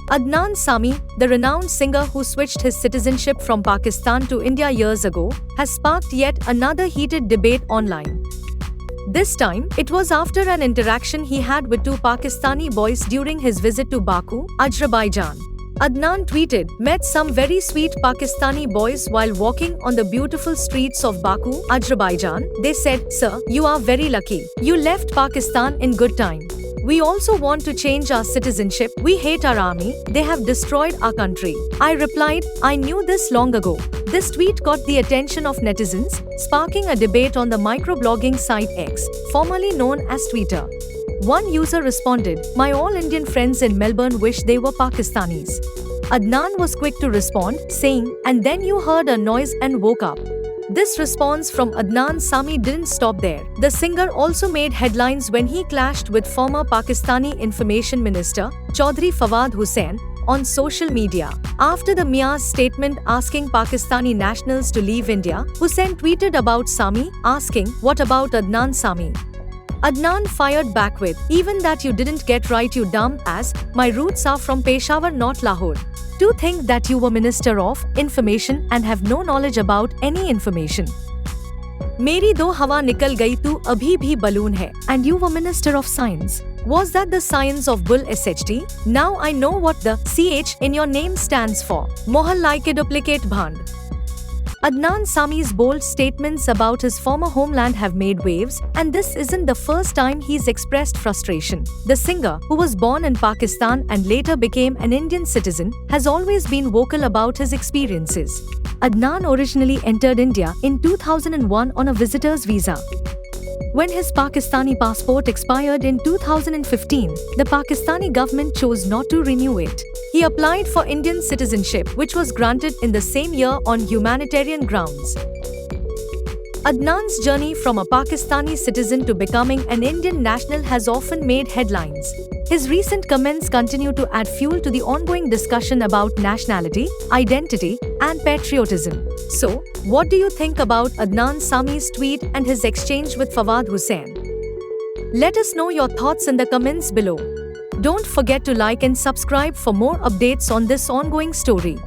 Adnan Sami, the renowned singer who switched his citizenship from Pakistan to India years ago, has sparked yet another heated debate online. This time, it was after an interaction he had with two Pakistani boys during his visit to Baku, Azerbaijan. Adnan tweeted, "Met some very sweet Pakistani boys while walking on the beautiful streets of Baku, Azerbaijan. They said, 'Sir, you are very lucky. You left Pakistan in good time. We also want to change our citizenship. We hate our army. They have destroyed our country.' I replied, 'I knew this long ago.' This tweet got the attention of netizens, sparking a debate on the microblogging site X, formerly known as Twitter. One user responded, 'My all Indian friends in Melbourne wish they were Pakistanis.' Adnan was quick to respond, saying, 'And then you heard a noise and woke up.' This response from Adnan Sami didn't stop there. The singer also made headlines when he clashed with former Pakistani Information Minister, Chaudhry Fawad Hussain, on social media. After the Mia's statement asking Pakistani nationals to leave India, Hussain tweeted about Sami, asking, 'What about Adnan Sami?' Adnan fired back with, 'Even that you didn't get right, you dumb ass. My roots are from Peshawar, not Lahore. To think that you were Minister of Information and have no knowledge about any information. Meri do hawa nikal gayi tu abhi bhi balloon hai. And you were Minister of Science. Was that the science of bull SHT? Now I know what the CH in your name stands for. Mohal like a duplicate bhand.' Adnan Sami's bold statements about his former homeland have made waves, and this isn't the first time he's expressed frustration. The singer, who was born in Pakistan and later became an Indian citizen, has always been vocal about his experiences. Adnan originally entered India in 2001 on a visitor's visa. When his Pakistani passport expired in 2015, the Pakistani government chose not to renew it. He applied for Indian citizenship, which was granted in the same year on humanitarian grounds. Adnan's journey from a Pakistani citizen to becoming an Indian national has often made headlines. His recent comments continue to add fuel to the ongoing discussion about nationality, identity, and patriotism. So, what do you think about Adnan Sami's tweet and his exchange with Fawad Hussain? Let us know your thoughts in the comments below. Don't forget to like and subscribe for more updates on this ongoing story.